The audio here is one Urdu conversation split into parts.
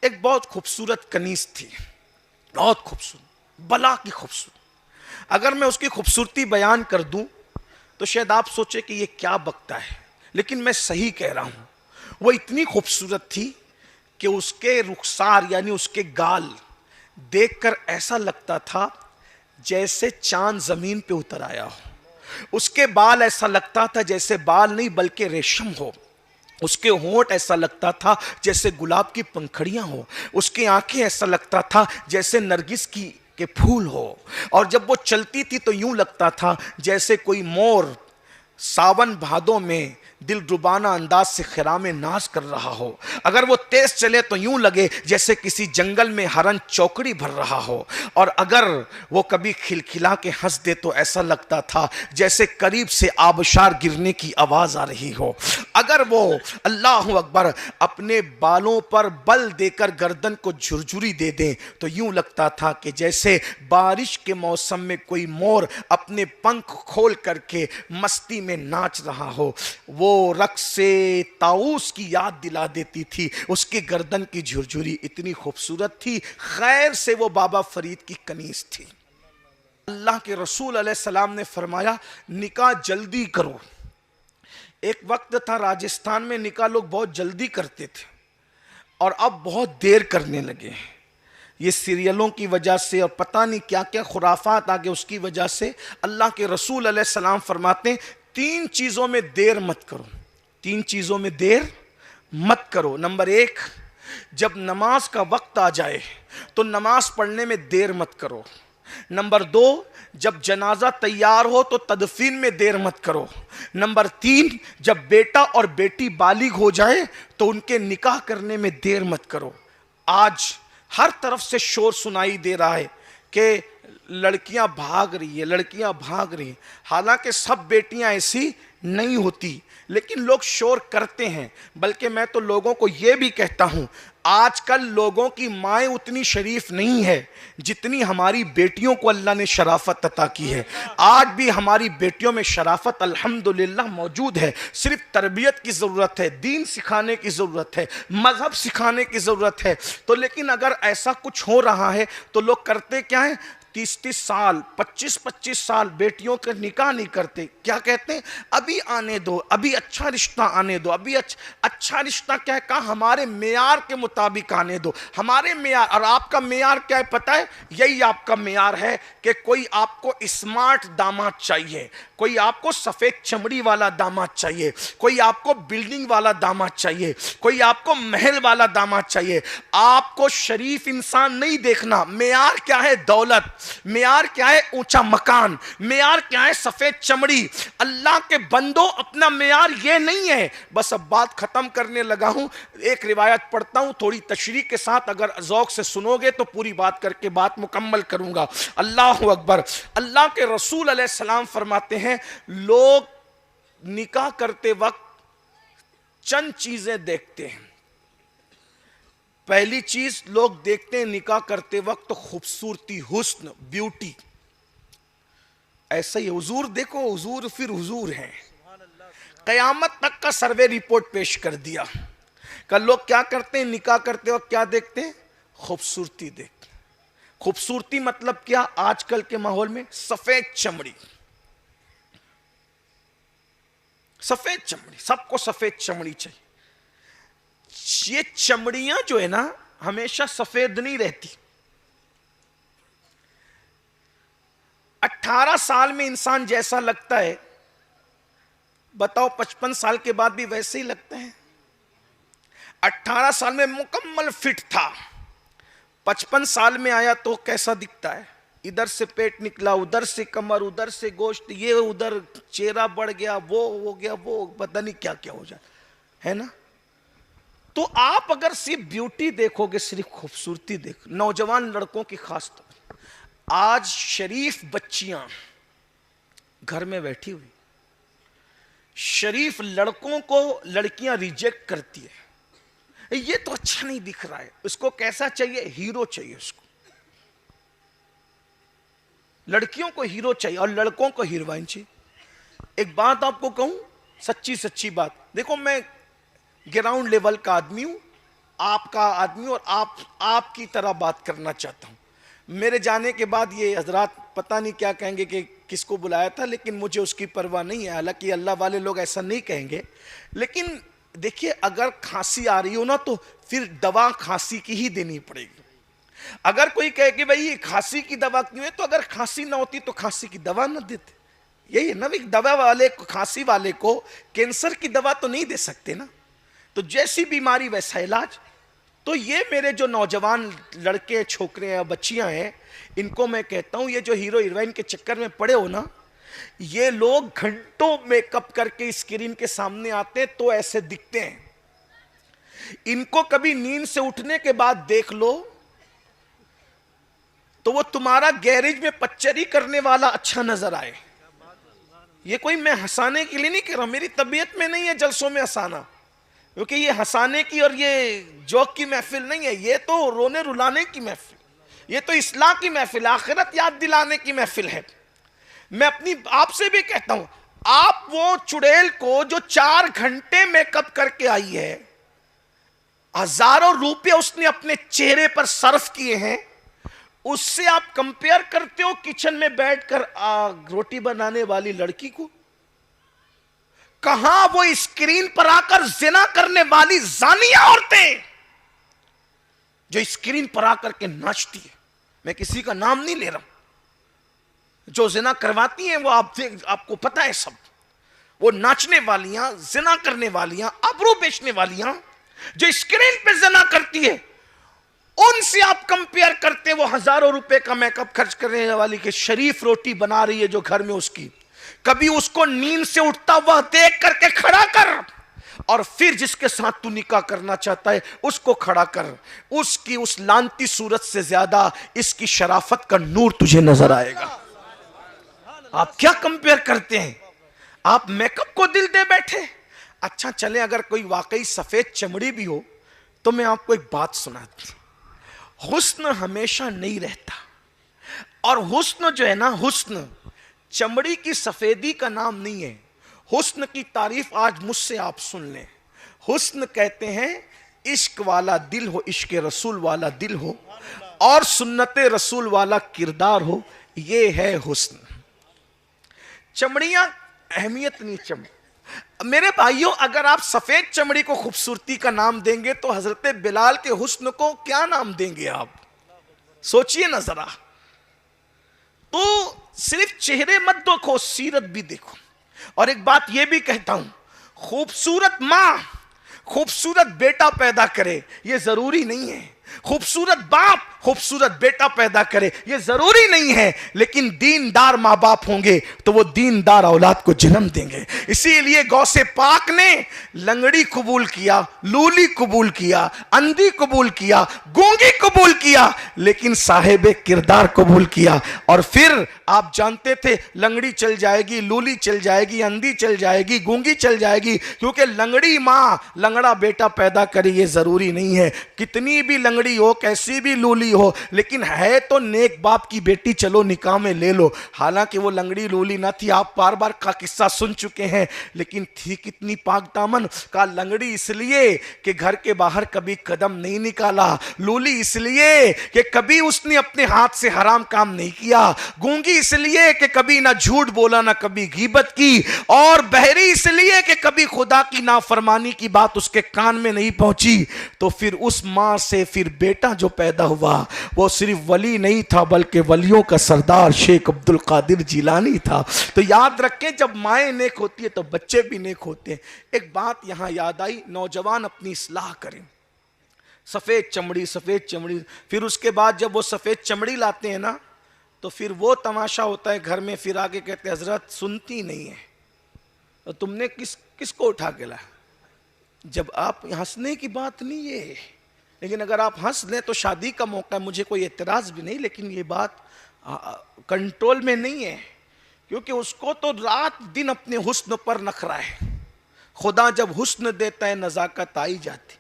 ایک بہت خوبصورت کنیز تھی، بہت خوبصورت، بلا کی خوبصورت. اگر میں اس کی خوبصورتی بیان کر دوں تو شاید آپ سوچے کہ یہ کیا بکتا ہے، لیکن میں صحیح کہہ رہا ہوں. وہ اتنی خوبصورت تھی کہ اس کے رخسار یعنی اس کے گال دیکھ کر ایسا لگتا تھا جیسے چاند زمین پہ اتر آیا ہو. اس کے بال ایسا لگتا تھا جیسے بال نہیں بلکہ ریشم ہو. اس کے ہونٹ ایسا لگتا تھا جیسے گلاب کی پنکھڑیاں ہو. اس کی آنکھیں ایسا لگتا تھا جیسے نرگس کے پھول ہو. اور جب وہ چلتی تھی تو یوں لگتا تھا جیسے کوئی مور ساون بھادوں میں دل ربانہ انداز سے خرام ناز کر رہا ہو. اگر وہ تیز چلے تو یوں لگے جیسے کسی جنگل میں ہرن چوکڑی بھر رہا ہو. اور اگر وہ کبھی کھلکھلا کے ہنس دے تو ایسا لگتا تھا جیسے قریب سے آبشار گرنے کی آواز آ رہی ہو. اگر وہ اللہ اکبر اپنے بالوں پر بل دے کر گردن کو جھرجھری دے دیں تو یوں لگتا تھا کہ جیسے بارش کے موسم میں کوئی مور اپنے پنکھ کھول کر کے مستی میں ناچ رہا ہو. وہ رقص سے طاؤس کی یاد دلا دیتی تھی. اس کی گردن کی جھرجھری اتنی خوبصورت تھی. خیر سے وہ بابا فرید کی کنیز تھی. اللہ کے رسول علیہ السلام نے فرمایا نکاح جلدی کرو. ایک وقت تھا راجستھان میں نکاح لوگ بہت جلدی کرتے تھے اور اب بہت دیر کرنے لگے ہیں. یہ سیریلوں کی وجہ سے اور پتہ نہیں کیا کیا خرافات آگے اس کی وجہ سے. اللہ کے رسول علیہ السلام فرماتے ہیں 3 چیزوں میں دیر مت کرو. 3 چیزوں میں دیر مت کرو. نمبر 1، جب نماز کا وقت آ جائے تو نماز پڑھنے میں دیر مت کرو. نمبر 2، جب جنازہ تیار ہو تو تدفین میں دیر مت کرو. نمبر 3، جب بیٹا اور بیٹی بالغ ہو جائے تو ان کے نکاح کرنے میں دیر مت کرو. آج ہر طرف سے شور سنائی دے رہا ہے کہ لڑکیاں بھاگ رہی ہیں، لڑکیاں بھاگ رہی ہیں. حالانکہ سب بیٹیاں ایسی نہیں ہوتی، لیکن لوگ شور کرتے ہیں. بلکہ میں تو لوگوں کو یہ بھی کہتا ہوں آج کل لوگوں کی مائیں اتنی شریف نہیں ہے جتنی ہماری بیٹیوں کو اللہ نے شرافت عطا کی ہے. آج بھی ہماری بیٹیوں میں شرافت الحمدللہ موجود ہے. صرف تربیت کی ضرورت ہے، دین سکھانے کی ضرورت ہے، مذہب سکھانے کی ضرورت ہے. تو لیکن اگر ایسا کچھ ہو رہا ہے تو لوگ کرتے کیا ہیں؟ 30 سال 25 سال بیٹیوں کے نکاح نہیں کرتے. کیا کہتے ہیں؟ ابھی آنے دو، ابھی اچھا رشتہ آنے دو. ابھی اچھا رشتہ کیا ہے؟ کہا ہمارے معیار کے مطابق آنے دو. ہمارے معیار اور آپ کا معیار کیا ہے پتہ ہے؟ یہی آپ کا معیار ہے کہ کوئی آپ کو اسمارٹ داماد چاہیے، کوئی آپ کو سفید چمڑی والا داماد چاہیے، کوئی آپ کو بلڈنگ والا داماد چاہیے، کوئی آپ کو محل والا داماد چاہیے. آپ کو شریف انسان نہیں دیکھنا. معیار کیا ہے؟ دولت. معیار کیا ہے؟ اونچا مکان. معیار کیا ہے؟ سفید چمڑی. اللہ کے بندوں اپنا معیار یہ نہیں ہے. بس اب بات ختم کرنے لگا ہوں. ایک روایت پڑھتا ہوں تھوڑی تشریح کے ساتھ، اگر ذوق سے سنو گے تو پوری بات کر کے بات مکمل کروں گا. اللہ اکبر. اللہ کے رسول علیہ السلام فرماتے ہیں لوگ نکاح کرتے وقت چند چیزیں دیکھتے ہیں. پہلی چیز لوگ دیکھتے ہیں نکاح کرتے وقت خوبصورتی، حسن، بیوٹی. ایسا ہی حضور دیکھو، حضور پھر حضور ہیں. قیامت تک کا سروے رپورٹ پیش کر دیا کہ لوگ کیا کرتے ہیں نکاح کرتے وقت کیا دیکھتے ہیں؟ خوبصورتی دیکھتے ہیں. خوبصورتی مطلب کیا؟ آج کل کے ماحول میں سفید چمڑی. سفید چمڑی، سب کو سفید چمڑی چاہیے. یہ چمڑیاں جو ہے نا ہمیشہ سفید نہیں رہتی. 18 سال میں انسان جیسا لگتا ہے بتاؤ 55 سال کے بعد بھی ویسے ہی لگتا ہے. 18 سال میں مکمل فٹ تھا، 55 سال میں آیا تو کیسا دکھتا ہے؟ ادھر سے پیٹ نکلا، ادھر سے کمر، ادھر سے گوشت، یہ ادھر چہرہ بڑھ گیا، وہ ہو گیا، وہ پتہ نہیں کیا کیا ہو جائے ہے نا. تو آپ اگر صرف بیوٹی دیکھو گے، صرف خوبصورتی دیکھو، نوجوان لڑکوں کی خاص طور، آج شریف بچیاں گھر میں بیٹھی ہوئی، شریف لڑکوں کو لڑکیاں ریجیکٹ کرتی ہے. یہ تو اچھا نہیں دکھ رہا ہے. اس کو کیسا چاہیے؟ ہیرو چاہیے. اس کو لڑکیوں کو ہیرو چاہیے اور لڑکوں کو ہیروئن چاہیے. ایک بات آپ کو کہوں، سچی بات، دیکھو میں گراؤنڈ لیول کا آدمی ہوں. آپ کا آدمی اور آپ کی طرح بات کرنا چاہتا ہوں. میرے جانے کے بعد یہ حضرات پتہ نہیں کیا کہیں گے کہ کس کو بلایا تھا، لیکن مجھے اس کی پرواہ نہیں ہے. حالانکہ اللہ والے لوگ ایسا نہیں کہیں گے. لیکن دیکھیے اگر کھانسی آ رہی ہو نا تو پھر دوا کھانسی کی ہی دینی پڑے گی. اگر کوئی کہے کہ بھئی کھانسی کی دوا کیوں ہے، تو اگر کھانسی نہ ہوتی تو کھانسی کی دوا نہ دیتے. یہی ہے نا، دوا والے کھانسی والے کو کینسر کی دوا تو نہیں دے سکتے نا. تو جیسی بیماری ویسا علاج. تو یہ میرے جو نوجوان لڑکے چھوکرے ہیں بچیاں ہیں، ان کو میں کہتا ہوں یہ جو ہیرو ہیروئن کے چکر میں پڑے ہو نا، یہ لوگ گھنٹوں میک اپ کر کے اسکرین کے سامنے آتے ہیں تو ایسے دکھتے ہیں. ان کو کبھی نیند سے اٹھنے کے بعد دیکھ لو تو وہ تمہارا گیریج میں پچری کرنے والا اچھا نظر آئے. یہ کوئی میں ہنسانے کے لیے نہیں کہہ رہا، میری طبیعت میں نہیں ہے جلسوں میں ہنسانا، کیونکہ یہ ہنسانے کی اور یہ جوک کی محفل نہیں ہے. یہ تو رونے رلانے کی محفل، یہ تو اصلاح کی محفل، آخرت یاد دلانے کی محفل ہے. میں اپنی آپ سے بھی کہتا ہوں، آپ وہ چڑیل کو جو 4 گھنٹے میک اپ کر کے آئی ہے، ہزاروں روپے اس نے اپنے چہرے پر صرف کیے ہیں، اس سے آپ کمپیئر کرتے ہو کچن میں بیٹھ کر روٹی بنانے والی لڑکی کو؟ کہاں وہ اسکرین پر آ کر زنا کرنے والی زانیہ عورتیں جو اسکرین پر آ کر کے ناچتی ہے. میں کسی کا نام نہیں لے رہا ہوں. جو زنا کرواتی ہیں وہ آپ کو پتہ ہے سب. وہ ناچنے والیاں، زنا کرنے والیاں، ابرو بیچنے والیاں جو اسکرین پہ زنا کرتی ہے، ان سے آپ کمپیئر کرتے ہیں وہ ہزاروں روپے کا میک اپ خرچ کرنے والی کہ شریف روٹی بنا رہی ہے جو گھر میں اس کی. کبھی اس کو نیند سے اٹھتا ہوا دیکھ کر کے کھڑا کر، اور پھر جس کے ساتھ تو نکاح کرنا چاہتا ہے اس کو کھڑا کر. اس کی اس لانتی صورت سے زیادہ اس کی شرافت کا نور تجھے نظر آئے گا. آپ کیا کمپیئر کرتے ہیں؟ آپ میک اپ کو دل دے بیٹھے. اچھا چلیں اگر کوئی واقعی سفید چمڑی بھی ہو تو میں آپ کو ایک بات سناتا ہوں. حسن ہمیشہ نہیں رہتا، اور حسن جو ہے نا، حسن چمڑی کی سفیدی کا نام نہیں ہے. حسن کی تعریف آج مجھ سے آپ سن لیں. حسن کہتے ہیں عشق والا دل ہو، عشق رسول والا دل ہو، اور سنت رسول والا کردار ہو. یہ ہے حسن. چمڑیاں اہمیت نہیں. میرے بھائیوں، اگر آپ سفید چمڑی کو خوبصورتی کا نام دیں گے تو حضرت بلال کے حسن کو کیا نام دیں گے آپ؟ سوچئے نا ذرا. تو صرف چہرے مت دیکھو، سیرت بھی دیکھو. اور ایک بات یہ بھی کہتا ہوں، خوبصورت ماں خوبصورت بیٹا پیدا کرے یہ ضروری نہیں ہے. خوبصورت باپ خوبصورت بیٹا پیدا کرے یہ ضروری نہیں ہے. لیکن دیندار ماں باپ ہوں گے تو وہ دیندار اولاد کو جنم دیں گے. اسی لیے غوث پاک نے لنگڑی قبول کیا، لولی قبول کیا، اندھی قبول کیا، گونگی قبول کیا، لیکن صاحب کردار قبول کیا. اور پھر آپ جانتے تھے لنگڑی چل جائے گی، لولی چل جائے گی، اندھی چل جائے گی، گونگی چل جائے گی، کیونکہ لنگڑی ماں لنگڑا بیٹا پیدا کرے یہ ضروری نہیں ہے. کتنی بھی لنگڑی ہو، کیسی بھی لولی ہو، لیکن ہے تو نیک باپ کی بیٹی، چلو نکاح میں لے لو. حالانکہ وہ لنگڑی لولی نہ تھی، آپ بار بار کا قصہ سن چکے ہیں، لیکن تھی کتنی پاک دامن. کا لنگڑی اس لیے کہ گھر کے باہر کبھی قدم نہیں نکالا، لولی اس لیے کہ کبھی اس نے اپنے ہاتھ سے حرام کام نہیں کیا، گونگی اس لیے کہ کبھی نہ جھوٹ بولا نہ کبھی غیبت کی، اور بہری اس لیے کہ کبھی خدا کی نافرمانی کی بات اس کے کان میں نہیں پہنچی. تو پھر اس ماں سے پھر بیٹا جو پیدا ہوا وہ صرف ولی نہیں تھا بلکہ ولیوں کا سردار شیخ عبد القادر جیلانی تھا. تو یاد رکھیں جب مائیں نیک ہوتی ہے تو بچے بھی نیک ہوتے ہیں. ایک بات یہاں یاد آئی، نوجوان اپنی اصلاح کریں. سفید چمڑی، سفید چمڑی. پھر اس کے بعد جب وہ سفید چمڑی لاتے ہیں نا تو پھر وہ تماشا ہوتا ہے گھر میں. پھر آگے کہتے ہیں حضرت سنتی نہیں ہے، تو تم نے کس کو اٹھا کے لایا؟ جب آپ ہنسنے کی بات نہیں ہے، لیکن اگر آپ ہنس لیں تو شادی کا موقع ہے، مجھے کوئی اعتراض بھی نہیں، لیکن یہ بات کنٹرول میں نہیں ہے، کیونکہ اس کو تو رات دن اپنے حسن پر نخرا ہے. خدا جب حسن دیتا ہے نزاکت آئی جاتی.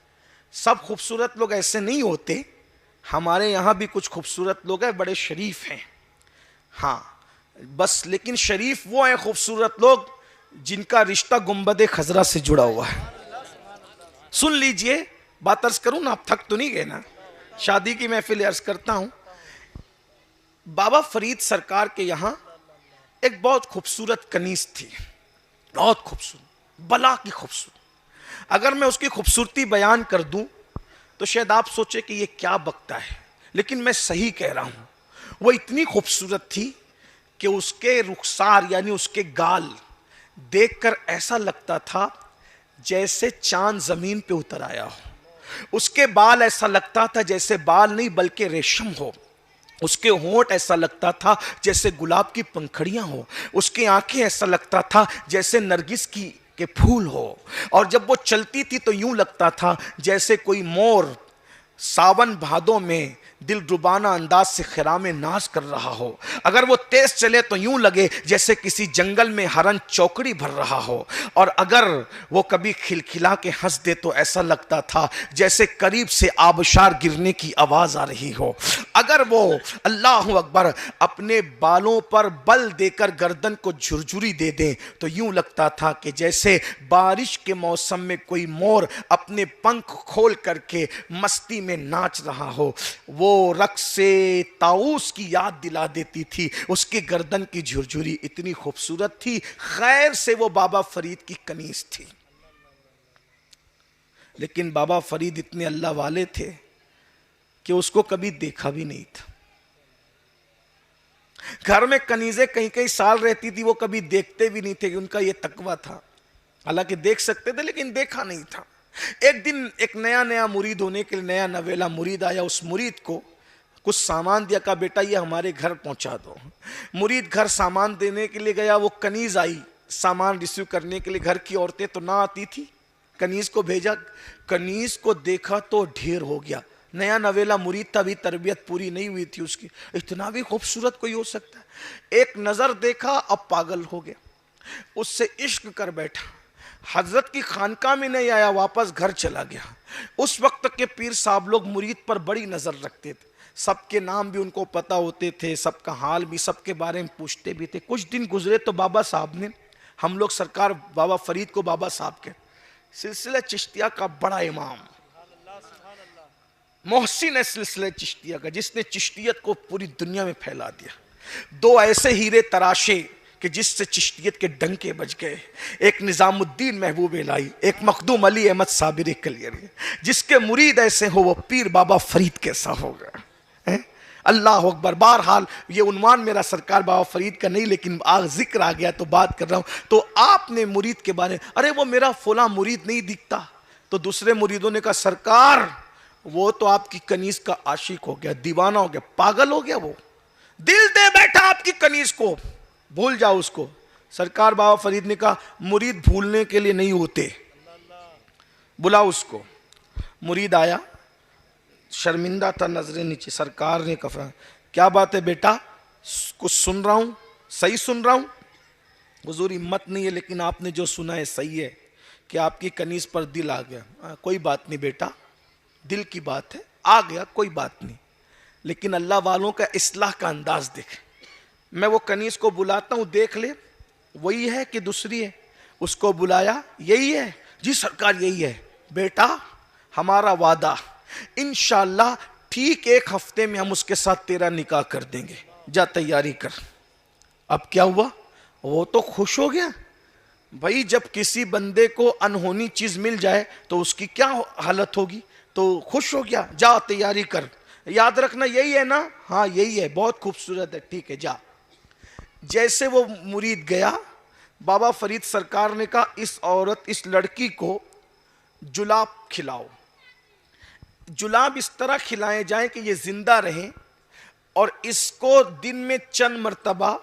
سب خوبصورت لوگ ایسے نہیں ہوتے، ہمارے یہاں بھی کچھ خوبصورت لوگ ہیں، بڑے شریف ہیں، ہاں بس. لیکن شریف وہ ہیں خوبصورت لوگ جن کا رشتہ گنبد خضرا سے جڑا ہوا ہے. سن لیجئے، بات عرض کروں نا, آپ تھک تو نہیں گئے نا؟ شادی کی محفل عرض کرتا ہوں. بابا فرید سرکار کے یہاں ایک بہت خوبصورت کنیز تھی, بہت خوبصورت, بلا کی خوبصورت. اگر میں اس کی خوبصورتی بیان کر دوں تو شاید آپ سوچے کہ یہ کیا بکتا ہے, لیکن میں صحیح کہہ رہا ہوں. وہ اتنی خوبصورت تھی کہ اس کے رخسار یعنی اس کے گال دیکھ کر ایسا لگتا تھا جیسے چاند زمین پہ اتر آیا ہو. اس کے بال ایسا لگتا تھا جیسے بال نہیں بلکہ ریشم ہو. اس کے ہونٹ ایسا لگتا تھا جیسے گلاب کی پنکھڑیاں ہو. اس کی آنکھیں ایسا لگتا تھا جیسے نرگس کے پھول ہو. اور جب وہ چلتی تھی تو یوں لگتا تھا جیسے کوئی مور ساون بھادوں میں دل ربانہ انداز سے خرام ناز کر رہا ہو. اگر وہ تیز چلے تو یوں لگے جیسے کسی جنگل میں ہرن چوکڑی بھر رہا ہو. اور اگر وہ کبھی کھلکھلا کے ہنس دے تو ایسا لگتا تھا جیسے قریب سے آبشار گرنے کی آواز آ رہی ہو. اگر وہ اللہ اکبر اپنے بالوں پر بل دے کر گردن کو جھرجھری دے دیں تو یوں لگتا تھا کہ جیسے بارش کے موسم میں کوئی مور اپنے پنکھ کھول کر کے مستی میں ناچ رہا ہو. وہ رقص سے طاؤس کی یاد دلا دیتی تھی. اس کی گردن کی جھرجھری اتنی خوبصورت تھی. خیر سے وہ بابا فرید کی کنیز تھی, لیکن بابا فرید اتنے اللہ والے تھے کہ اس کو کبھی دیکھا بھی نہیں تھا. گھر میں کنیزیں کئی کئی سال رہتی تھی, وہ کبھی دیکھتے بھی نہیں تھے کہ ان کا یہ تقویٰ تھا. حالانکہ دیکھ سکتے تھے لیکن دیکھا نہیں تھا. ایک دن ایک نیا مرید ہونے کے لیے نیا نویلا مرید آیا. اس مرید کو کچھ سامان دیا, کہا بیٹا یہ ہمارے گھر پہنچا دو. مرید گھر سامان دینے کے لیے گیا. وہ کنیز آئی سامان ریسیو کرنے کے لیے. گھر کی عورتیں تو نہ آتی تھی, کنیز کو بھیجا. کنیز کو دیکھا تو ڈھیر ہو گیا. نیا نویلا مرید تھا, ابھی تربیت پوری نہیں ہوئی تھی اس کی. اتنا بھی خوبصورت کوئی ہو سکتا ہے؟ ایک نظر دیکھا اب پاگل ہو گیا, اس سے عشق کر بیٹھا. حضرت کی خانقاہ میں نہیں آیا, واپس گھر چلا گیا. اس وقت کے پیر صاحب لوگ مرید پر بڑی نظر رکھتے تھے. سب کے نام بھی ان کو پتا ہوتے تھے, سب کا حال بھی, سب کے بارے میں پوچھتے بھی تھے. کچھ دن گزرے تو بابا صاحب نے, ہم لوگ سرکار بابا فرید کو بابا صاحب کے, سلسلہ چشتیہ کا بڑا امام محسن ہے سلسلہ چشتیہ کا, جس نے چشتیت کو پوری دنیا میں پھیلا دیا. دو ایسے ہیرے تراشے کہ جس سے چشتیت کے ڈنکے بج گئے. ایک نظام الدین محبوب الہی, ایک مخدوم علی احمد صابری کلیری. جس کے مرید ایسے ہو وہ پیر بابا فرید کیسا ہوگا؟ اللہ اکبر. بہرحال یہ عنوان میرا سرکار بابا فرید کا نہیں, لیکن ذکر آ گیا تو بات کر رہا ہوں. تو آپ نے مرید کے بارے میں, ارے وہ میرا فلاں مرید نہیں دکھتا. تو دوسرے مریدوں نے کہا سرکار وہ تو آپ کی کنیز کا عاشق ہو گیا, دیوانہ ہو گیا, پاگل ہو گیا, وہ دل دے بیٹھا آپ کی کنیز کو, بھول جاؤ اس کو. سرکار بابا فرید نے کہا مرید بھولنے کے لیے نہیں ہوتے, بلا اس کو. مرید آیا, شرمندہ تھا, نظریں نیچے. سرکار نے کہا کیا بات ہے بیٹا, کچھ سن رہا ہوں, صحیح سن رہا ہوں؟ حضور ہمت نہیں ہے, لیکن آپ نے جو سنا ہے صحیح ہے کہ آپ کی کنیز پر دل آ گیا. کوئی بات نہیں بیٹا, دل کی بات ہے, آ گیا کوئی بات نہیں, لیکن اللہ والوں کا اصلاح کا انداز دیکھ. میں وہ کنیز کو بلاتا ہوں, دیکھ لے وہی ہے کہ دوسری ہے. اس کو بلایا, یہی ہے جی سرکار یہی ہے. بیٹا ہمارا وعدہ, انشاءاللہ ٹھیک 1 ہفتے میں ہم اس کے ساتھ تیرا نکاح کر دیں گے, جا تیاری کر. اب کیا ہوا, وہ تو خوش ہو گیا. بھائی جب کسی بندے کو انہونی چیز مل جائے تو اس کی کیا حالت ہوگی, تو خوش ہو گیا. جا تیاری کر, یاد رکھنا یہی ہے نا, ہاں یہی ہے, بہت خوبصورت ہے, ٹھیک ہے جا. جیسے وہ مرید گیا, بابا فرید سرکار نے کہا اس عورت, اس لڑکی کو جلاب کھلاؤ. جلاب اس طرح کھلائے جائیں کہ یہ زندہ رہیں, اور اس کو دن میں چند مرتبہ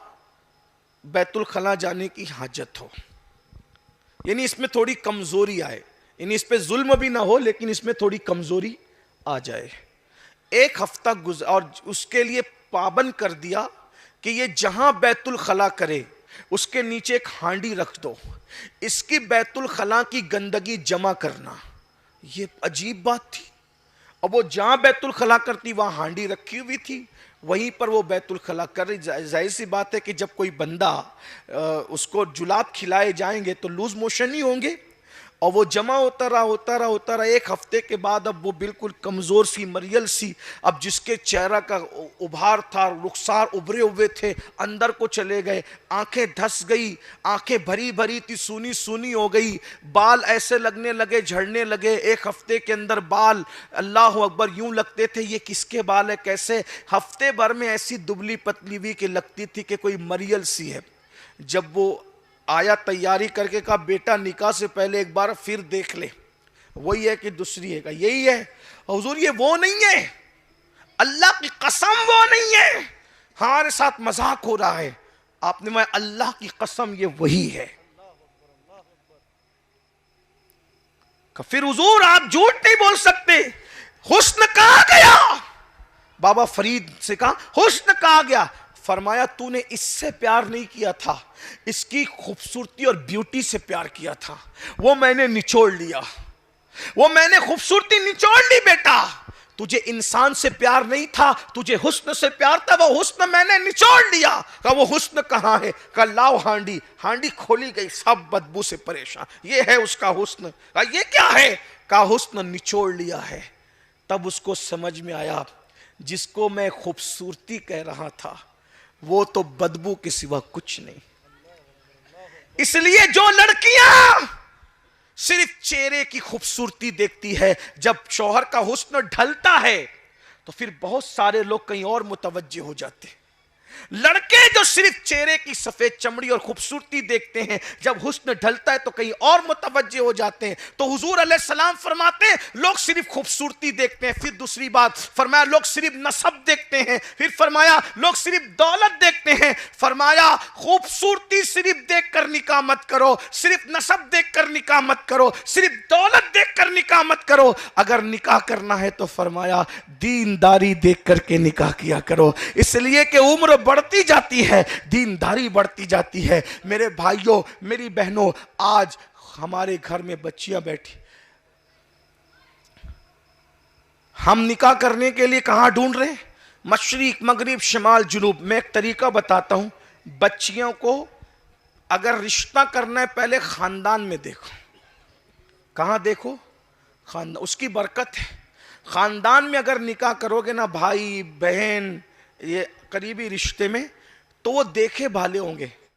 بیت الخلا جانے کی حاجت ہو. یعنی اس میں تھوڑی کمزوری آئے, یعنی اس پہ ظلم بھی نہ ہو لیکن اس میں تھوڑی کمزوری آ جائے. 1 ہفتہ اور اس کے لیے پابند کر دیا کہ یہ جہاں بیت الخلا کرے اس کے نیچے ایک ہانڈی رکھ دو, اس کی بیت الخلا کی گندگی جمع کرنا. یہ عجیب بات تھی. اب وہ جہاں بیت الخلا کرتی وہاں ہانڈی رکھی ہوئی تھی, وہیں پر وہ بیت الخلا کر رہی. ظاہر سی بات ہے کہ جب کوئی بندہ اس کو جلاب کھلائے جائیں گے تو لوز موشن ہی ہوں گے. اور وہ جمع ہوتا رہا ایک ہفتے کے بعد اب وہ بالکل کمزور سی مریل سی، اب جس کے چہرہ کا ابھار تھا، رخسار ابھرے ہوئے تھے، اندر کو چلے گئے، آنکھیں دھس گئی، آنکھیں بھری بھری تھی، سونی سونی ہو گئی، بال ایسے لگنے لگے، جھڑنے لگے، ایک ہفتے کے اندر بال اللہ اکبر یوں لگتے تھے یہ کس کے بال ہے کیسے، ہفتے بھر میں ایسی دبلی پتلی ہوئی کہ لگتی تھی کہ کوئی مریل سی ہے۔ جب وہ آیا تیاری کر کے کہا بیٹا نکاح سے پہلے ایک بار پھر دیکھ لے، وہی ہے کہ دوسری ہے؟ کہا یہی ہے۔ حضور یہ وہ نہیں ہے، اللہ کی قسم وہ نہیں ہے، ہمارے ساتھ مذاق ہو رہا ہے۔ آپ نے میں اللہ کی قسم یہ وہی ہے۔ کہ پھر حضور آپ جھوٹ نہیں بول سکتے، حسن کہاں گیا؟ بابا فرید سے کہا حسن کہاں گیا؟ فرمایا تو نے اس سے پیار نہیں کیا تھا، اس کی خوبصورتی اور بیوٹی سے پیار کیا تھا، وہ میں نے نچوڑ لیا، وہ میں نے خوبصورتی نچوڑ لی بیٹا، تجھے انسان سے پیار نہیں تھا، تجھے حسن سے پیار تھا، وہ حسن میں نے نچوڑ لیا۔ کہا وہ حسن کہاں ہے؟ کہا لاؤ ہانڈی، ہانڈی کھولی گئی، سب بدبو سے پریشان، یہ ہے اس کا حسن۔ کہا یہ کیا ہے؟ کہا حسن نچوڑ لیا ہے۔ تب اس کو سمجھ میں آیا جس کو میں خوبصورتی کہہ رہا تھا وہ تو بدبو کے سوا کچھ نہیں۔ اس لیے جو لڑکیاں صرف چہرے کی خوبصورتی دیکھتی ہے، جب شوہر کا حسن ڈھلتا ہے تو پھر بہت سارے لوگ کہیں اور متوجہ ہو جاتے ہیں۔ لڑکے جو صرف چہرے کی سفید چمڑی اور خوبصورتی دیکھتے ہیں، جب حسن ڈھلتا ہے تو کہیں اور متوجہ ہو جاتے ہیں۔ تو حضور علیہ السلام فرماتے ہیں لوگ صرف خوبصورتی دیکھتے ہیں، پھر دوسری بات فرمایا لوگ صرف نسب دیکھتے ہیں، پھر فرمایا لوگ صرف دولت دیکھتے ہیں، فرمایا خوبصورتی صرف دیکھ کر نکاح مت کرو، صرف نسب دیکھ کر نکاح مت کرو، صرف دولت دیکھ کر نکاح مت کرو، اگر نکاح کرنا ہے تو فرمایا دینداری دیکھ کر کے نکاح کیا کرو، اس لیے کہ عمر بڑھتی جاتی ہے، دینداری بڑھتی جاتی ہے۔ میرے بھائیوں میری بہنوں، آج ہمارے گھر میں بچیاں بیٹھی، ہم نکاح کرنے کے لیے کہاں ڈھونڈ رہے ہیں؟ مشرق مغرب شمال جنوب۔ میں ایک طریقہ بتاتا ہوں، بچیوں کو اگر رشتہ کرنا ہے پہلے خاندان میں دیکھو۔ کہاں دیکھو؟ خاندان، اس کی برکت ہے۔ خاندان میں اگر نکاح کرو گے نا، بھائی بہن یہ قریبی رشتے میں، تو وہ دیکھے بھالے ہوں گے۔